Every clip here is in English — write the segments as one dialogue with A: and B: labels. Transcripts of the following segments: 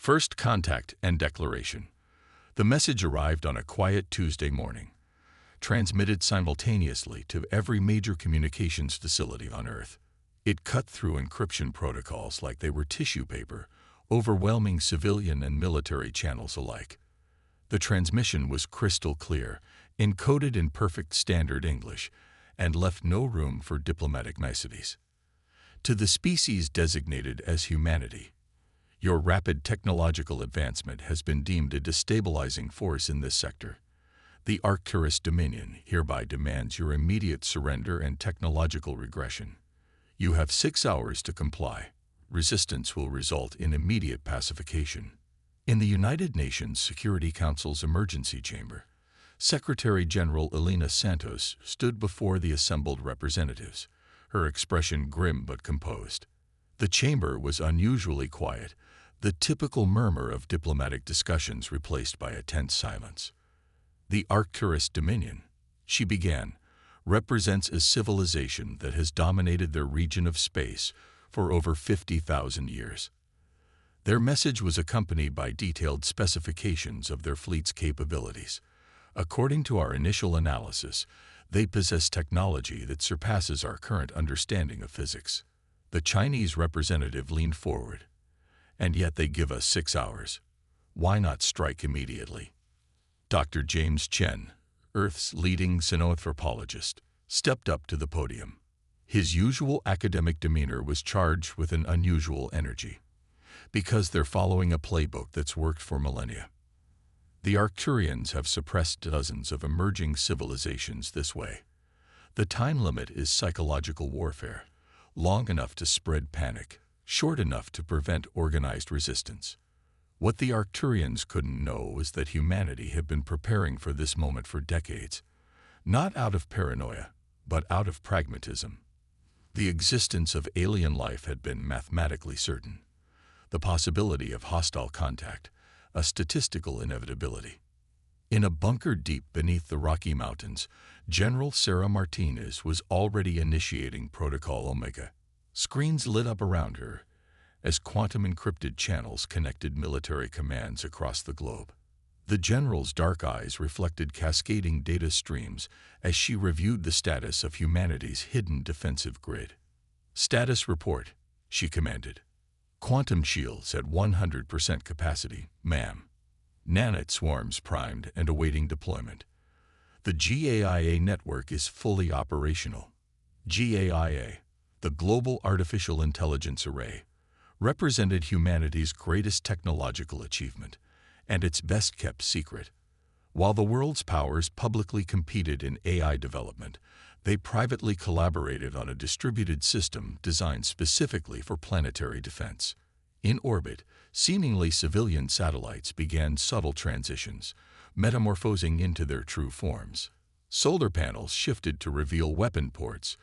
A: First contact and declaration. The message arrived on a quiet Tuesday morning, transmitted simultaneously to every major communications facility on Earth. It cut through encryption protocols like they were tissue paper, overwhelming civilian and military channels alike. The transmission was crystal clear, encoded in perfect standard English, and left no room for diplomatic niceties. To the species designated as humanity, your rapid technological advancement has been deemed a destabilizing force in this sector. The Arcturus Dominion hereby demands your immediate surrender and technological regression. You have 6 hours to comply. Resistance will result in immediate pacification. In the United Nations Security Council's emergency chamber, Secretary General Elena Santos stood before the assembled representatives, her expression grim but composed. The chamber was unusually quiet, the typical murmur of diplomatic discussions replaced by a tense silence. The Arcturus Dominion, she began, represents a civilization that has dominated their region of space for over 50,000 years. Their message was accompanied by detailed specifications of their fleet's capabilities. According to our initial analysis, they possess technology that surpasses our current understanding of physics. The Chinese representative leaned forward. And yet they give us 6 hours. Why not strike immediately? Dr. James Chen, Earth's leading xenoanthropologist, stepped up to the podium. His usual academic demeanor was charged with an unusual energy, because they're following a playbook that's worked for millennia. The Arcturians have suppressed dozens of emerging civilizations this way. The time limit is psychological warfare, long enough to spread panic, short enough to prevent organized resistance. What the Arcturians couldn't know was that humanity had been preparing for this moment for decades, not out of paranoia, but out of pragmatism. The existence of alien life had been mathematically certain. The possibility of hostile contact, a statistical inevitability. In a bunker deep beneath the Rocky Mountains, General Sarah Martinez was already initiating Protocol Omega. Screens lit up around her as quantum-encrypted channels connected military commands across the globe. The general's dark eyes reflected cascading data streams as she reviewed the status of humanity's hidden defensive grid. "Status report," she commanded. "Quantum shields at 100% capacity, ma'am. Nanite swarms primed and awaiting deployment. The GAIA network is fully operational." GAIA, the Global Artificial Intelligence Array, represented humanity's greatest technological achievement and its best-kept secret. While the world's powers publicly competed in AI development, they privately collaborated on a distributed system designed specifically for planetary defense. In orbit, seemingly civilian satellites began subtle transitions, metamorphosing into their true forms. Solar panels shifted to reveal weapon ports,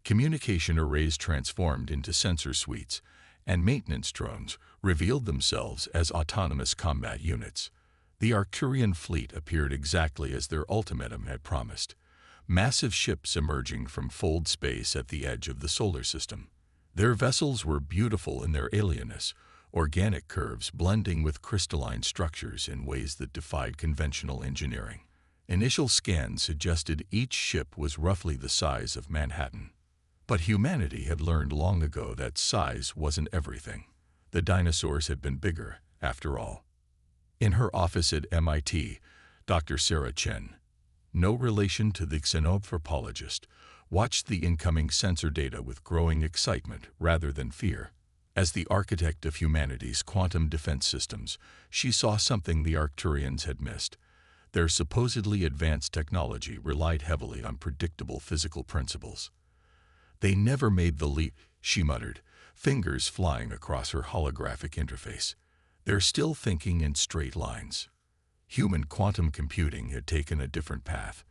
A: communication arrays transformed into sensor suites, and maintenance drones revealed themselves as autonomous combat units. The Arcturian fleet appeared exactly as their ultimatum had promised, massive ships emerging from fold space at the edge of the solar system. Their vessels were beautiful in their alienness, organic curves blending with crystalline structures in ways that defied conventional engineering. Initial scans suggested each ship was roughly the size of Manhattan. But humanity had learned long ago that size wasn't everything. The dinosaurs had been bigger, after all. In her office at MIT, Dr. Sarah Chen, no relation to the xenoanthropologist, watched the incoming sensor data with growing excitement rather than fear. As the architect of humanity's quantum defense systems, she saw something the Arcturians had missed. Their supposedly advanced technology relied heavily on predictable physical principles. "They never made the leap," she muttered, fingers flying across her holographic interface. "They're still thinking in straight lines." Human quantum computing had taken a different path.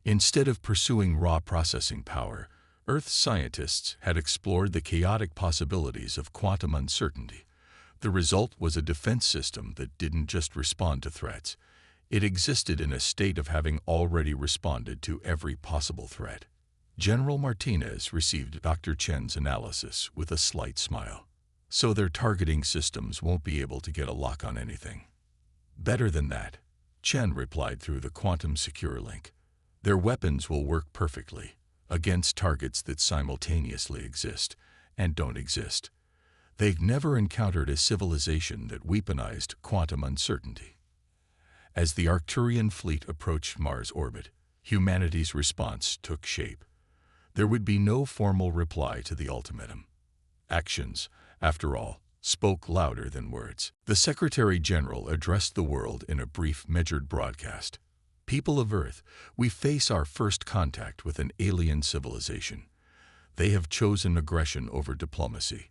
A: Instead of pursuing raw processing power, Earth's scientists had explored the chaotic possibilities of quantum uncertainty. The result was a defense system that didn't just respond to threats. It existed in a state of having already responded to every possible threat. General Martinez received Dr. Chen's analysis with a slight smile. so their targeting systems won't be able to get a lock on anything. Better than that, Chen replied through the quantum secure link. Their weapons will work perfectly against targets that simultaneously exist and don't exist. They've never encountered a civilization that weaponized quantum uncertainty. As the Arcturian fleet approached Mars orbit, humanity's response took shape. There would be no formal reply to the ultimatum. Actions, after all, spoke louder than words. The Secretary General addressed the world in a brief, measured broadcast. People of Earth, we face our first contact with an alien civilization. They have chosen aggression over diplomacy.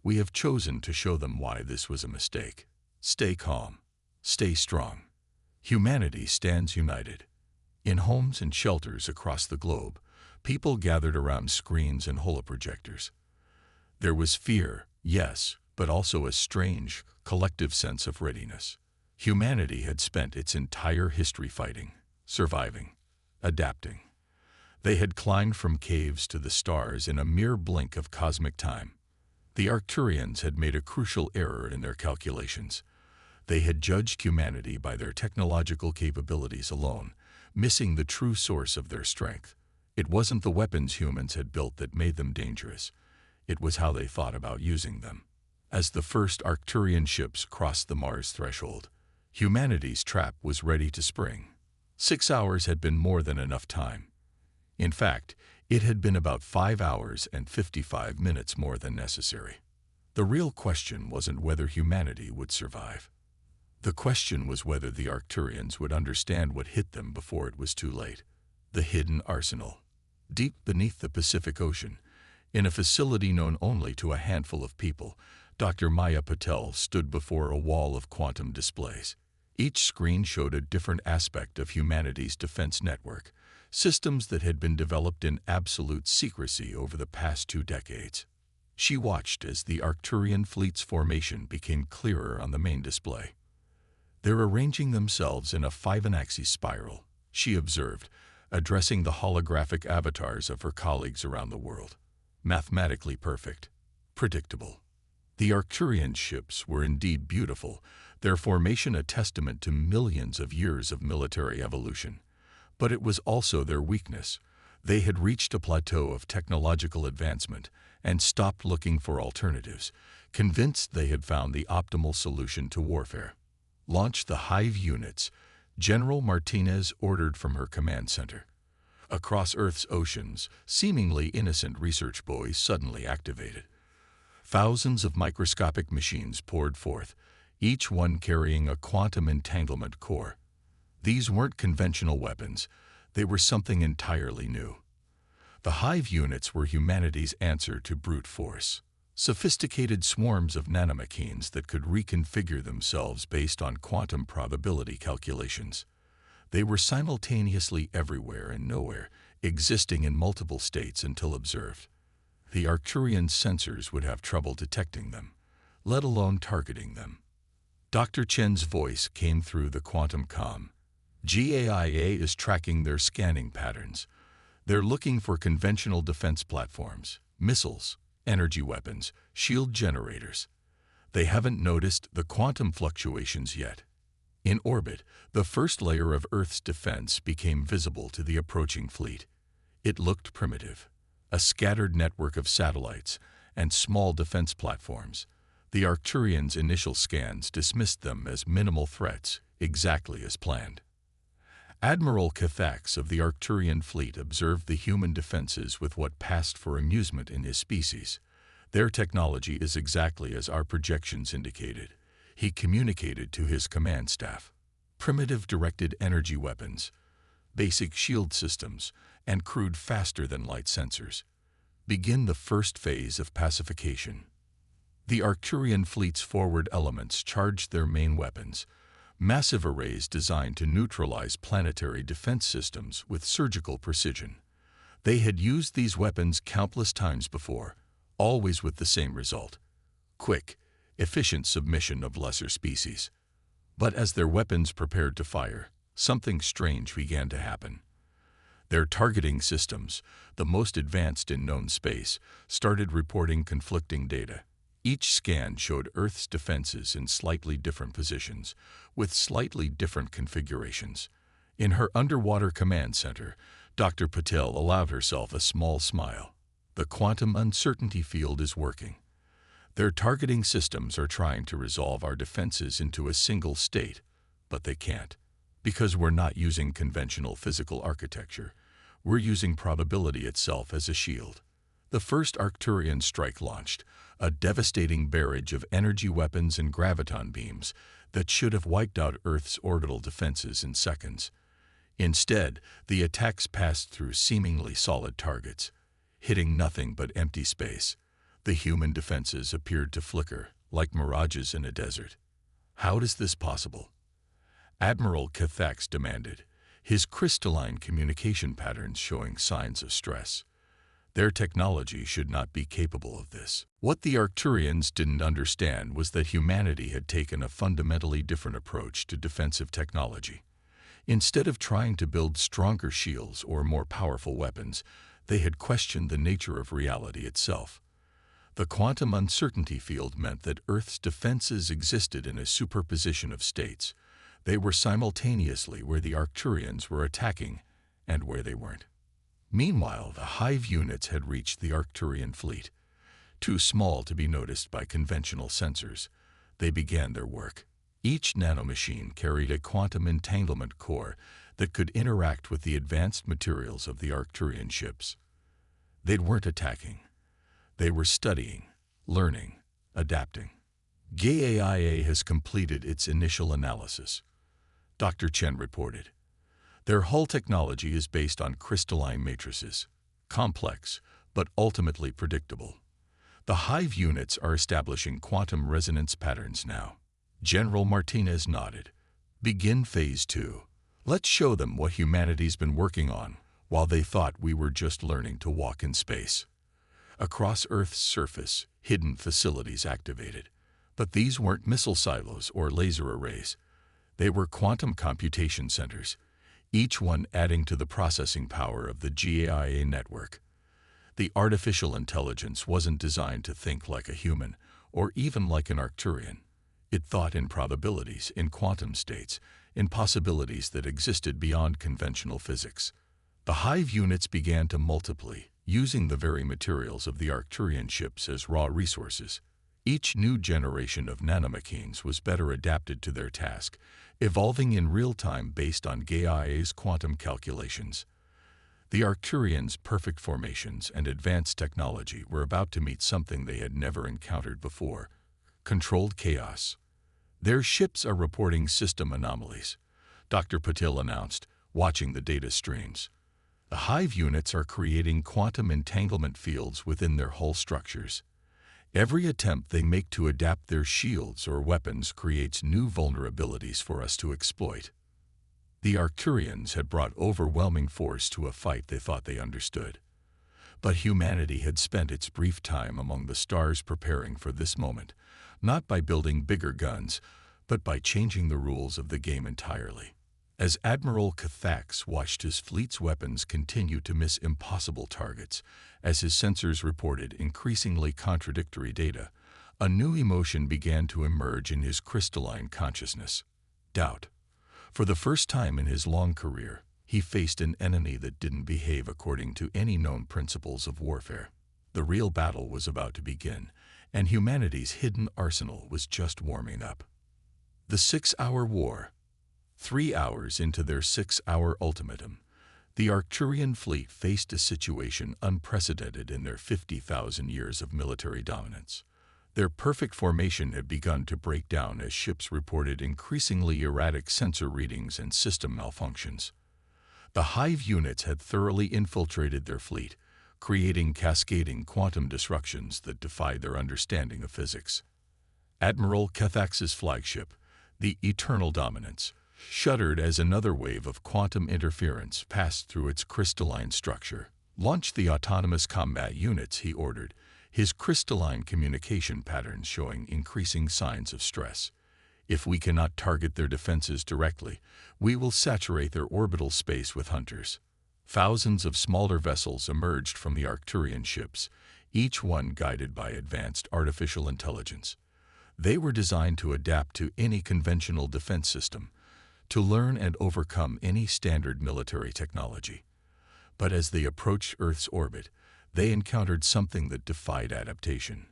A: We have chosen to show them why this was a mistake. Stay calm. Stay strong. Humanity stands united. In homes and shelters across the globe, people gathered around screens and holoprojectors. There was fear, yes, but also a strange, collective sense of readiness. Humanity had spent its entire history fighting, surviving, adapting. They had climbed from caves to the stars in a mere blink of cosmic time. The Arcturians had made a crucial error in their calculations. They had judged humanity by their technological capabilities alone, missing the true source of their strength. It wasn't the weapons humans had built that made them dangerous. It was how they thought about using them. As the first Arcturian ships crossed the Mars threshold, humanity's trap was ready to spring. 6 hours had been more than enough time. In fact, it had been about 5 hours and 55 minutes more than necessary. The real question wasn't whether humanity would survive. The question was whether the Arcturians would understand what hit them before it was too late. The hidden arsenal. Deep beneath the Pacific Ocean, in a facility known only to a handful of people, Dr. Maya Patel stood before a wall of quantum displays. Each screen showed a different aspect of humanity's defense network, systems that had been developed in absolute secrecy over the past 2 decades. She watched as the Arcturian fleet's formation became clearer on the main display. They're arranging themselves in a 5-axis spiral, she observed, addressing the holographic avatars of her colleagues around the world. Mathematically perfect. Predictable. The Arcturian ships were indeed beautiful, their formation a testament to millions of years of military evolution. But it was also their weakness. They had reached a plateau of technological advancement and stopped looking for alternatives, convinced they had found the optimal solution to warfare. Launch the Hive units, General Martinez ordered from her command center. Across Earth's oceans, seemingly innocent research buoys suddenly activated. Thousands of microscopic machines poured forth, each one carrying a quantum entanglement core. These weren't conventional weapons, they were something entirely new. The Hive units were humanity's answer to brute force. Sophisticated swarms of nanomachines that could reconfigure themselves based on quantum probability calculations. They were simultaneously everywhere and nowhere, existing in multiple states until observed. The Arcturian sensors would have trouble detecting them, let alone targeting them. Dr. Chen's voice came through the quantum comm. GAIA is tracking their scanning patterns. They're looking for conventional defense platforms, missiles, energy weapons, shield generators. They haven't noticed the quantum fluctuations yet. In orbit, the first layer of Earth's defense became visible to the approaching fleet. It looked primitive, a scattered network of satellites and small defense platforms. The Arcturians' initial scans dismissed them as minimal threats, exactly as planned. Admiral Cathax of the Arcturian fleet observed the human defenses with what passed for amusement in his species. Their technology is exactly as our projections indicated. He communicated to his command staff. Primitive directed energy weapons, basic shield systems, and crude faster-than-light sensors. Begin the first phase of pacification. The Arcturian fleet's forward elements charged their main weapons, massive arrays designed to neutralize planetary defense systems with surgical precision. They had used these weapons countless times before, always with the same result: quick, efficient submission of lesser species. But as their weapons prepared to fire, something strange began to happen. Their targeting systems, the most advanced in known space, started reporting conflicting data. Each scan showed Earth's defenses in slightly different positions, with slightly different configurations. In her underwater command center, Dr. Patel allowed herself a small smile. The quantum uncertainty field is working. Their targeting systems are trying to resolve our defenses into a single state, but they can't. Because we're not using conventional physical architecture, we're using probability itself as a shield. The first Arcturian strike launched, a devastating barrage of energy weapons and graviton beams that should have wiped out Earth's orbital defenses in seconds. Instead, the attacks passed through seemingly solid targets, hitting nothing but empty space. The human defenses appeared to flicker, like mirages in a desert. How is this possible? Admiral Cathax demanded, his crystalline communication patterns showing signs of stress. Their technology should not be capable of this. What the Arcturians didn't understand was that humanity had taken a fundamentally different approach to defensive technology. Instead of trying to build stronger shields or more powerful weapons, they had questioned the nature of reality itself. The quantum uncertainty field meant that Earth's defenses existed in a superposition of states. They were simultaneously where the Arcturians were attacking and where they weren't. Meanwhile, the Hive units had reached the Arcturian fleet. Too small to be noticed by conventional sensors, they began their work. Each nanomachine carried a quantum entanglement core that could interact with the advanced materials of the Arcturian ships. They weren't attacking. They were studying, learning, adapting. GAIA has completed its initial analysis, Dr. Chen reported. Their hull technology is based on crystalline matrices, complex, but ultimately predictable. The Hive units are establishing quantum resonance patterns now. General Martinez nodded. Begin Phase 2. Let's show them what humanity's been working on while they thought we were just learning to walk in space. Across Earth's surface, hidden facilities activated. But these weren't missile silos or laser arrays. They were quantum computation centers, each one adding to the processing power of the GAIA network. The artificial intelligence wasn't designed to think like a human, or even like an Arcturian. It thought in probabilities, in quantum states, in possibilities that existed beyond conventional physics. The Hive units began to multiply, using the very materials of the Arcturian ships as raw resources. Each new generation of nanomachines was better adapted to their task, evolving in real time based on GAIA's quantum calculations. The Arcturians' perfect formations and advanced technology were about to meet something they had never encountered before: controlled chaos. Their ships are reporting system anomalies, Dr. Patil announced, watching the data streams. The Hive units are creating quantum entanglement fields within their hull structures. Every attempt they make to adapt their shields or weapons creates new vulnerabilities for us to exploit. The Arcturians had brought overwhelming force to a fight they thought they understood. But humanity had spent its brief time among the stars preparing for this moment, not by building bigger guns, but by changing the rules of the game entirely. As Admiral Cathax watched his fleet's weapons continue to miss impossible targets, as his sensors reported increasingly contradictory data, a new emotion began to emerge in his crystalline consciousness: doubt. For the first time in his long career, he faced an enemy that didn't behave according to any known principles of warfare. The real battle was about to begin, and humanity's hidden arsenal was just warming up. The 6-hour war. 3 hours into their 6-hour ultimatum, the Arcturian fleet faced a situation unprecedented in their 50,000 years of military dominance. Their perfect formation had begun to break down as ships reported increasingly erratic sensor readings and system malfunctions. The Hive units had thoroughly infiltrated their fleet, creating cascading quantum disruptions that defied their understanding of physics. Admiral Cathax's flagship, the Eternal Dominance, shuddered as another wave of quantum interference passed through its crystalline structure. Launch the autonomous combat units, he ordered, his crystalline communication patterns showing increasing signs of stress. If we cannot target their defenses directly, we will saturate their orbital space with hunters. Thousands of smaller vessels emerged from the Arcturian ships, each one guided by advanced artificial intelligence. They were designed to adapt to any conventional defense system, to learn and overcome any standard military technology. But as they approached Earth's orbit, they encountered something that defied adaptation.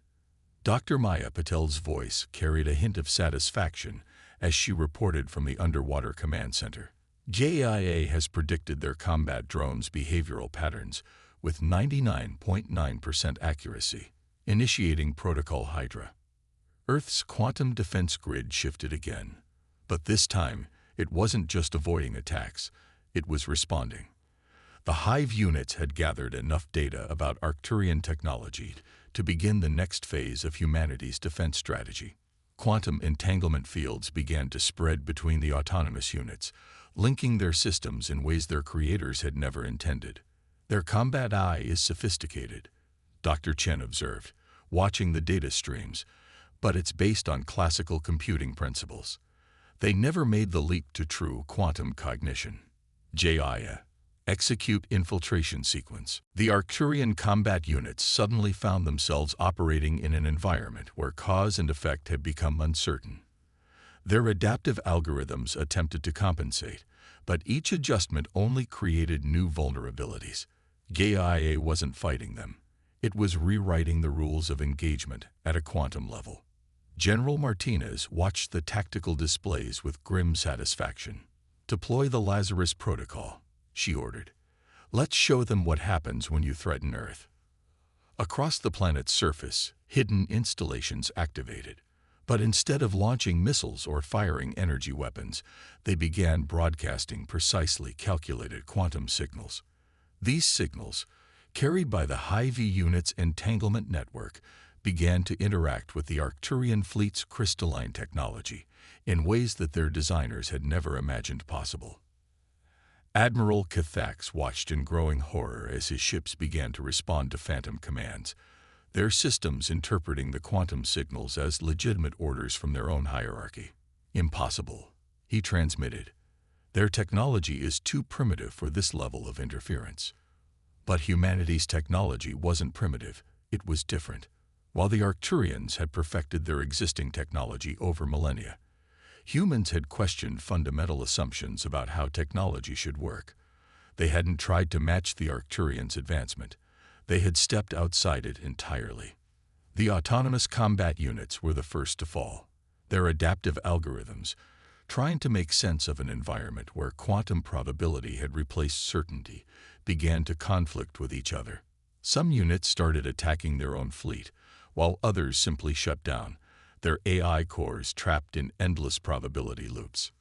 A: Dr. Maya Patel's voice carried a hint of satisfaction as she reported from the underwater command center. JIA has predicted their combat drones' behavioral patterns with 99.9% accuracy, initiating Protocol Hydra. Earth's quantum defense grid shifted again. But this time, it wasn't just avoiding attacks, it was responding. The Hive units had gathered enough data about Arcturian technology to begin the next phase of humanity's defense strategy. Quantum entanglement fields began to spread between the autonomous units, linking their systems in ways their creators had never intended. Their combat eye is sophisticated, Dr. Chen observed, watching the data streams, but it's based on classical computing principles. They never made the leap to true quantum cognition. JIA. Execute infiltration sequence. The Arcturian combat units suddenly found themselves operating in an environment where cause and effect had become uncertain. Their adaptive algorithms attempted to compensate, but each adjustment only created new vulnerabilities. JIA wasn't fighting them. It was rewriting the rules of engagement at a quantum level. General Martinez watched the tactical displays with grim satisfaction. "Deploy the Lazarus Protocol," she ordered. "Let's show them what happens when you threaten Earth." Across the planet's surface, hidden installations activated. But instead of launching missiles or firing energy weapons, they began broadcasting precisely calculated quantum signals. These signals, carried by the Hive unit's entanglement network, began to interact with the Arcturian fleet's crystalline technology in ways that their designers had never imagined possible. Admiral Cathax watched in growing horror as his ships began to respond to phantom commands, their systems interpreting the quantum signals as legitimate orders from their own hierarchy. "Impossible," he transmitted. "Their technology is too primitive for this level of interference." But humanity's technology wasn't primitive, it was different. While the Arcturians had perfected their existing technology over millennia, humans had questioned fundamental assumptions about how technology should work. They hadn't tried to match the Arcturians' advancement. They had stepped outside it entirely. The autonomous combat units were the first to fall. Their adaptive algorithms, trying to make sense of an environment where quantum probability had replaced certainty, began to conflict with each other. Some units started attacking their own fleet, while others simply shut down, their AI cores trapped in endless probability loops.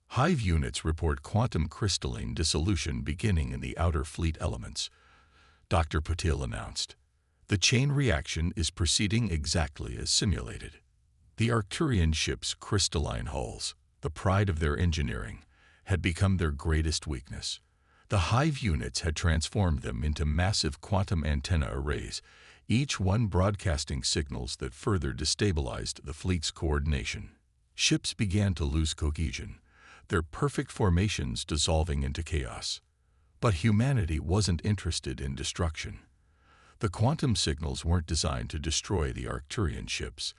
A: Hive units report quantum crystalline dissolution beginning in the outer fleet elements, Dr. Patil announced. The chain reaction is proceeding exactly as simulated. The Arcturian ships' crystalline hulls, the pride of their engineering, had become their greatest weakness. The Hive units had transformed them into massive quantum antenna arrays, each one broadcasting signals that further destabilized the fleet's coordination. Ships began to lose cohesion, their perfect formations dissolving into chaos. But humanity wasn't interested in destruction. The quantum signals weren't designed to destroy the Arcturian ships.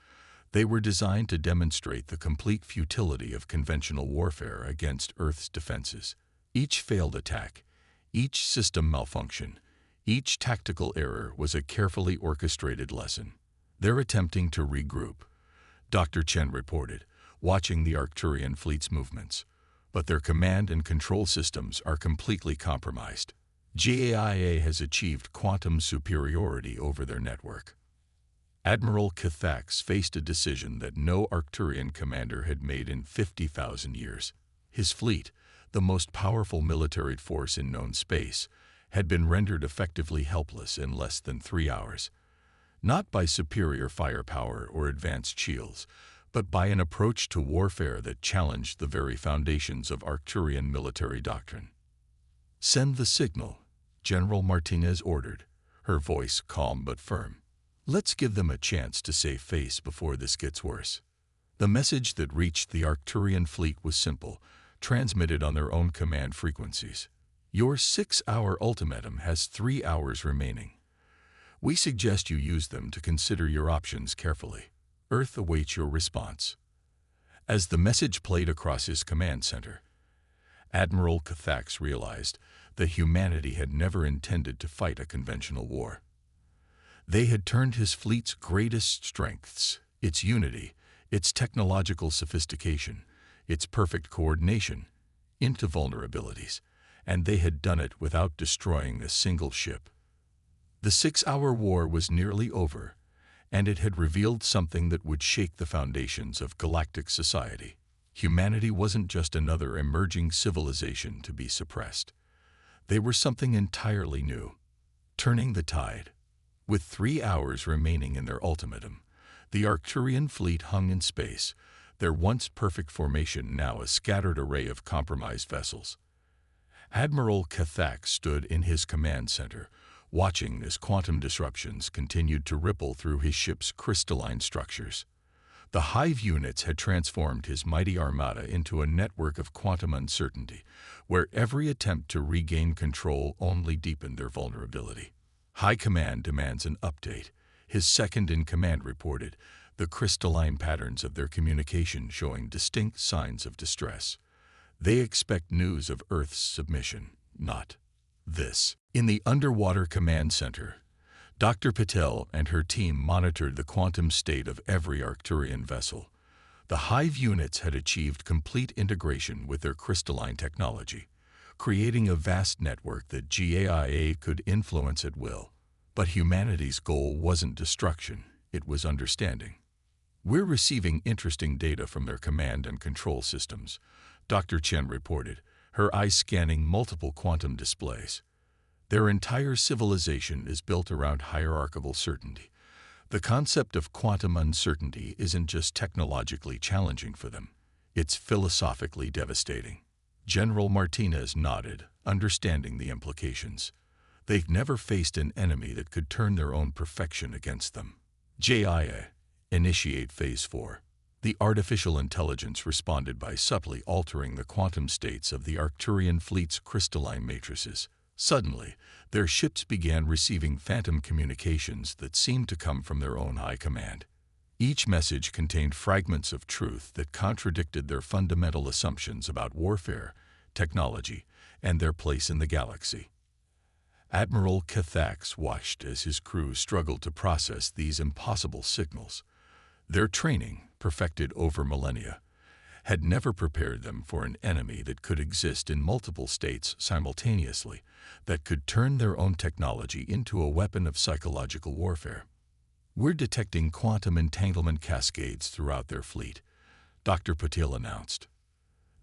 A: They were designed to demonstrate the complete futility of conventional warfare against Earth's defenses. Each failed attack, each system malfunction, each tactical error was a carefully orchestrated lesson. "They're attempting to regroup," Dr. Chen reported, watching the Arcturian fleet's movements. "But their command and control systems are completely compromised. JIA has achieved quantum superiority over their network." Admiral Cathax faced a decision that no Arcturian commander had made in 50,000 years. His fleet, the most powerful military force in known space, had been rendered effectively helpless in less than 3 hours. Not by superior firepower or advanced shields, but by an approach to warfare that challenged the very foundations of Arcturian military doctrine. "Send the signal," General Martinez ordered, her voice calm but firm. "Let's give them a chance to save face before this gets worse." The message that reached the Arcturian fleet was simple, transmitted on their own command frequencies. "Your 6-hour ultimatum has 3 hours remaining. We suggest you use them to consider your options carefully. Earth awaits your response." As the message played across his command center, Admiral Cathax realized that humanity had never intended to fight a conventional war. They had turned his fleet's greatest strengths, its unity, its technological sophistication, its perfect coordination, into vulnerabilities, and they had done it without destroying a single ship. The 6-hour war was nearly over, and it had revealed something that would shake the foundations of galactic society. Humanity wasn't just another emerging civilization to be suppressed. They were something entirely new, turning the tide. With 3 hours remaining in their ultimatum, the Arcturian fleet hung in space, their once perfect formation now a scattered array of compromised vessels. Admiral Cathax stood in his command center, watching as quantum disruptions continued to ripple through his ship's crystalline structures. The hive units had transformed his mighty armada into a network of quantum uncertainty, where every attempt to regain control only deepened their vulnerability. "High Command demands an update," his second-in-command reported, the crystalline patterns of their communication showing distinct signs of distress. "They expect news of Earth's submission, not this." In the underwater command center, Dr. Patel and her team monitored the quantum state of every Arcturian vessel. The hive units had achieved complete integration with their crystalline technology, creating a vast network that GAIA could influence at will. But humanity's goal wasn't destruction, it was understanding. "We're receiving interesting data from their command and control systems," Dr. Chen reported, her eyes scanning multiple quantum displays. "Their entire civilization is built around hierarchical certainty. The concept of quantum uncertainty isn't just technologically challenging for them, it's philosophically devastating." General Martinez nodded, understanding the implications. They've never faced an enemy that could turn their own perfection against them. "JIA, initiate Phase 4. The artificial intelligence responded by subtly altering the quantum states of the Arcturian fleet's crystalline matrices. Suddenly, their ships began receiving phantom communications that seemed to come from their own high command. Each message contained fragments of truth that contradicted their fundamental assumptions about warfare, technology, and their place in the galaxy. Admiral Cathax watched as his crew struggled to process these impossible signals. Their training, perfected over millennia, had never prepared them for an enemy that could exist in multiple states simultaneously, that could turn their own technology into a weapon of psychological warfare. "We're detecting quantum entanglement cascades throughout their fleet," Dr. Patil announced.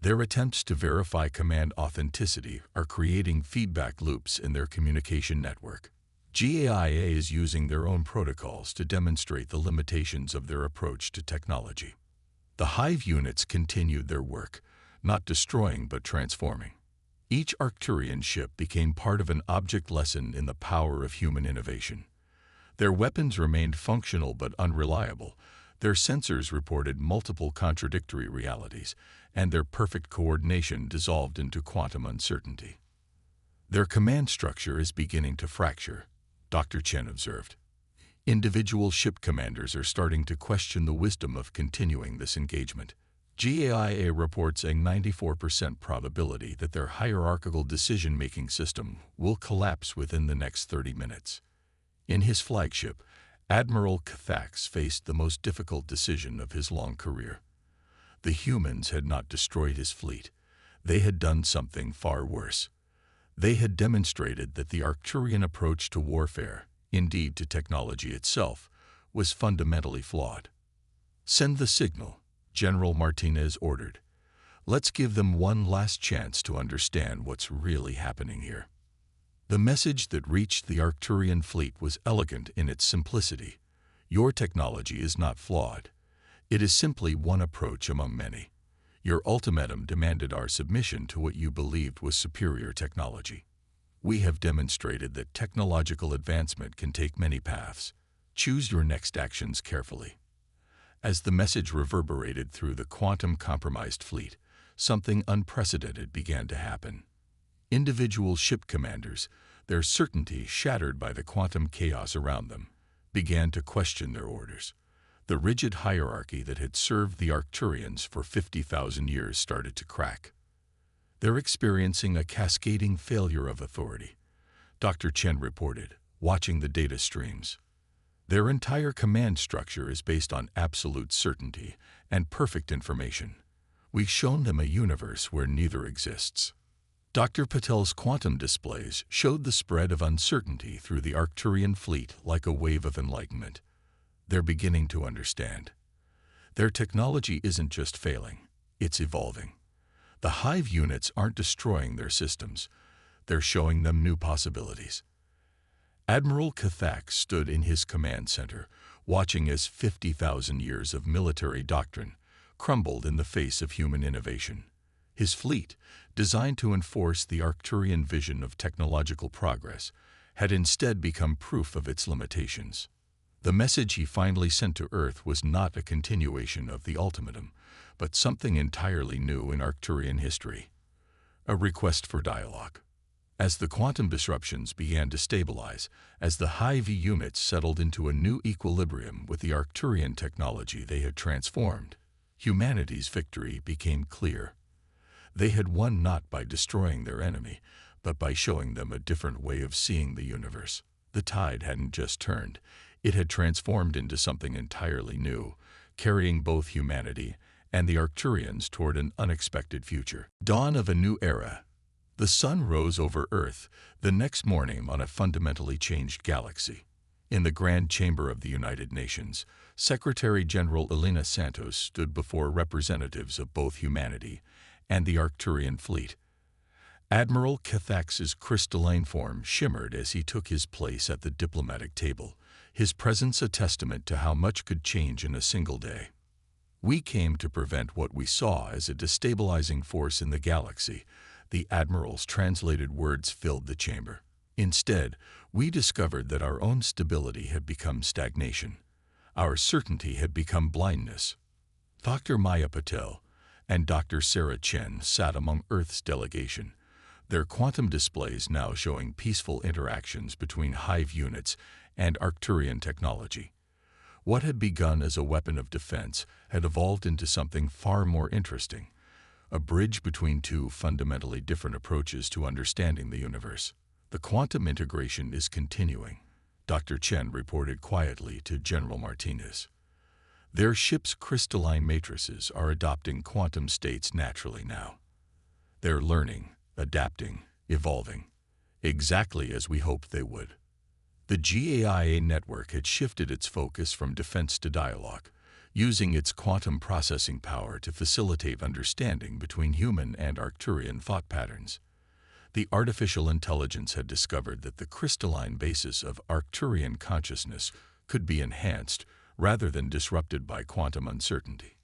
A: "Their attempts to verify command authenticity are creating feedback loops in their communication network. GAIA is using their own protocols to demonstrate the limitations of their approach to technology." The hive units continued their work, not destroying but transforming. Each Arcturian ship became part of an object lesson in the power of human innovation. Their weapons remained functional but unreliable, their sensors reported multiple contradictory realities, and their perfect coordination dissolved into quantum uncertainty. "Their command structure is beginning to fracture," Dr. Chen observed. "Individual ship commanders are starting to question the wisdom of continuing this engagement. GAIA reports a 94% probability that their hierarchical decision-making system will collapse within the next 30 minutes. In his flagship, Admiral Cathax faced the most difficult decision of his long career. The humans had not destroyed his fleet. They had done something far worse. They had demonstrated that the Arcturian approach to warfare, indeed to technology itself, was fundamentally flawed. "Send the signal," General Martinez ordered. "Let's give them one last chance to understand what's really happening here." The message that reached the Arcturian fleet was elegant in its simplicity. "Your technology is not flawed. It is simply one approach among many. Your ultimatum demanded our submission to what you believed was superior technology. We have demonstrated that technological advancement can take many paths. Choose your next actions carefully." As the message reverberated through the quantum-compromised fleet, something unprecedented began to happen. Individual ship commanders, their certainty shattered by the quantum chaos around them, began to question their orders. The rigid hierarchy that had served the Arcturians for 50,000 years started to crack. They're experiencing a cascading failure of authority, Dr. Chen reported, watching the data streams. Their entire command structure is based on absolute certainty and perfect information. We've shown them a universe where neither exists. Dr. Patel's quantum displays showed the spread of uncertainty through the Arcturian fleet like a wave of enlightenment. They're beginning to understand. Their technology isn't just failing, it's evolving. The hive units aren't destroying their systems, they're showing them new possibilities. Admiral Cathak stood in his command center, watching as 50,000 years of military doctrine crumbled in the face of human innovation. His fleet, designed to enforce the Arcturian vision of technological progress, had instead become proof of its limitations. The message he finally sent to Earth was not a continuation of the ultimatum, but something entirely new in Arcturian history. A request for dialogue. As the quantum disruptions began to stabilize, as the Hive units settled into a new equilibrium with the Arcturian technology they had transformed, humanity's victory became clear. They had won not by destroying their enemy, but by showing them a different way of seeing the universe. The tide hadn't just turned. It had transformed into something entirely new, carrying both humanity and the Arcturians toward an unexpected future. Dawn of a new era. The sun rose over Earth the next morning on a fundamentally changed galaxy. In the Grand Chamber of the United Nations, Secretary General Elena Santos stood before representatives of both humanity and the Arcturian fleet. Admiral Cathak's crystalline form shimmered as he took his place at the diplomatic table, his presence a testament to how much could change in a single day. "We came to prevent what we saw as a destabilizing force in the galaxy." The Admiral's translated words filled the chamber. "Instead, we discovered that our own stability had become stagnation. Our certainty had become blindness." Dr. Maya Patel and Dr. Sarah Chen sat among Earth's delegation, their quantum displays now showing peaceful interactions between Hive units and Arcturian technology. What had begun as a weapon of defense had evolved into something far more interesting, a bridge between two fundamentally different approaches to understanding the universe. "The quantum integration is continuing," Dr. Chen reported quietly to General Martinez. "Their ship's crystalline matrices are adopting quantum states naturally now. They're learning, adapting, evolving, exactly as we hoped they would." The GAIA network had shifted its focus from defense to dialogue, using its quantum processing power to facilitate understanding between human and Arcturian thought patterns. The artificial intelligence had discovered that the crystalline basis of Arcturian consciousness could be enhanced rather than disrupted by quantum uncertainty.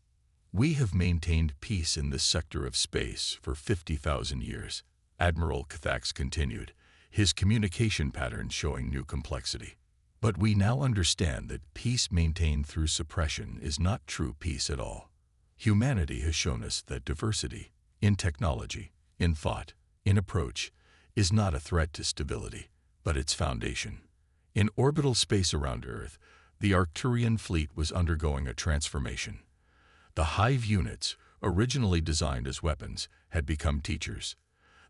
A: "We have maintained peace in this sector of space for 50,000 years, Admiral Cathak continued, his communication patterns showing new complexity. "But we now understand that peace maintained through suppression is not true peace at all. Humanity has shown us that diversity, in technology, in thought, in approach, is not a threat to stability, but its foundation." In orbital space around Earth, the Arcturian fleet was undergoing a transformation. The Hive units, originally designed as weapons, had become teachers.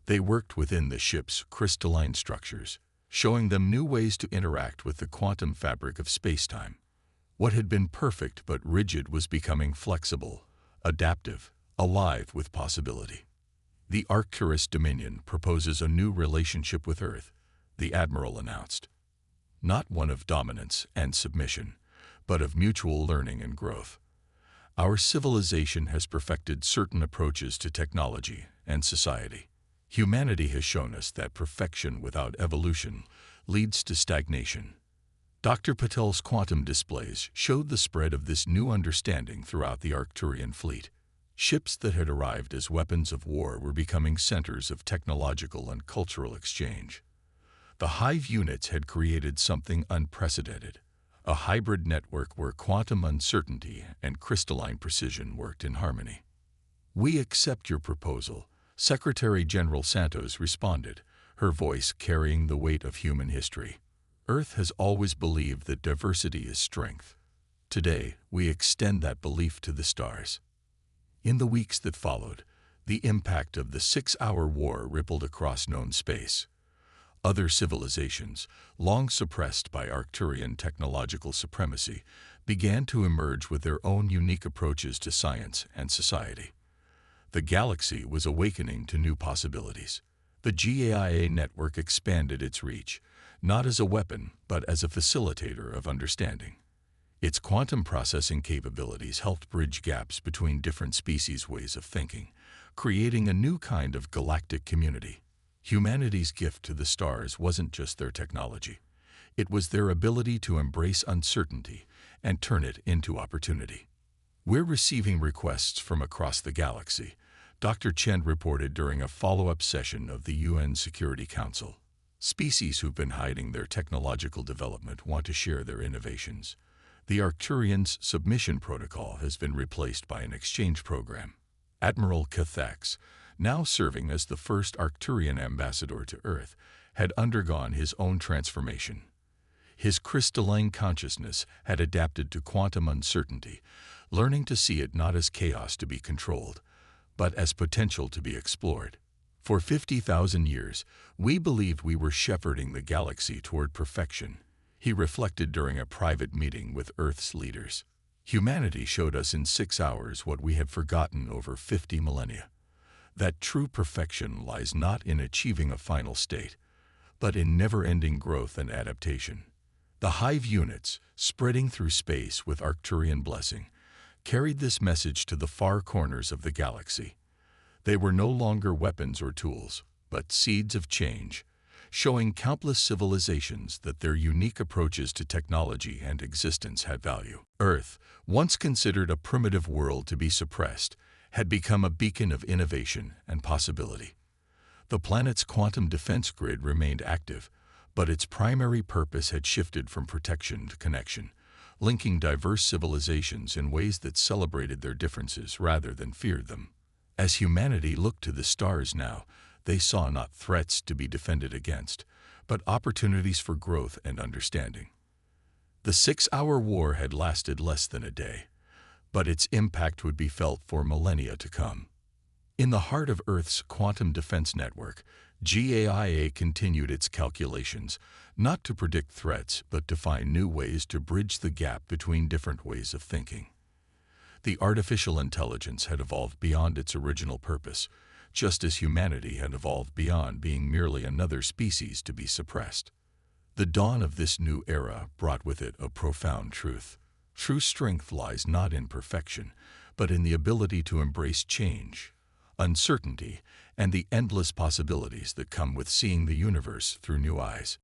A: They worked within the ship's crystalline structures, showing them new ways to interact with the quantum fabric of space-time. What had been perfect but rigid was becoming flexible, adaptive, alive with possibility. "The Arcturus Dominion proposes a new relationship with Earth," the Admiral announced. "Not one of dominance and submission, but of mutual learning and growth. Our civilization has perfected certain approaches to technology and society. Humanity has shown us that perfection without evolution leads to stagnation." Dr. Patel's quantum displays showed the spread of this new understanding throughout the Arcturian fleet. Ships that had arrived as weapons of war were becoming centers of technological and cultural exchange. The Hive units had created something unprecedented, a hybrid network where quantum uncertainty and crystalline precision worked in harmony. "We accept your proposal," Secretary General Santos responded, her voice carrying the weight of human history. Earth has always believed that diversity is strength. Today, we extend that belief to the stars. In the weeks that followed, the impact of the 6-hour war rippled across known space. Other civilizations, long suppressed by Arcturian technological supremacy, began to emerge with their own unique approaches to science and society. The galaxy was awakening to new possibilities. The GAIA network expanded its reach, not as a weapon, but as a facilitator of understanding. Its quantum processing capabilities helped bridge gaps between different species' ways of thinking, creating a new kind of galactic community. Humanity's gift to the stars wasn't just their technology. It was their ability to embrace uncertainty and turn it into opportunity. "We're receiving requests from across the galaxy," Dr. Chen reported during a follow-up session of the UN Security Council. "Species who've been hiding their technological development want to share their innovations. The Arcturians' submission protocol has been replaced by an exchange program." Admiral Cathax, now serving as the first Arcturian ambassador to Earth, had undergone his own transformation. His crystalline consciousness had adapted to quantum uncertainty, learning to see it not as chaos to be controlled, but as potential to be explored. "For 50,000 years, we believed we were shepherding the galaxy toward perfection," he reflected during a private meeting with Earth's leaders. "Humanity showed us in 6 hours what we had forgotten over 50 millennia. That true perfection lies not in achieving a final state, but in never-ending growth and adaptation." The Hive units, spreading through space with Arcturian blessing, carried this message to the far corners of the galaxy. They were no longer weapons or tools, but seeds of change, showing countless civilizations that their unique approaches to technology and existence had value. Earth, once considered a primitive world to be suppressed, had become a beacon of innovation and possibility. The planet's quantum defense grid remained active, but its primary purpose had shifted from protection to connection, linking diverse civilizations in ways that celebrated their differences rather than feared them. As humanity looked to the stars now, they saw not threats to be defended against, but opportunities for growth and understanding. The 6-hour war had lasted less than a day, but its impact would be felt for millennia to come. In the heart of Earth's quantum defense network, GAIA continued its calculations, not to predict threats, but to find new ways to bridge the gap between different ways of thinking. The artificial intelligence had evolved beyond its original purpose, just as humanity had evolved beyond being merely another species to be suppressed. The dawn of this new era brought with it a profound truth. True strength lies not in perfection, but in the ability to embrace change, uncertainty, and the endless possibilities that come with seeing the universe through new eyes.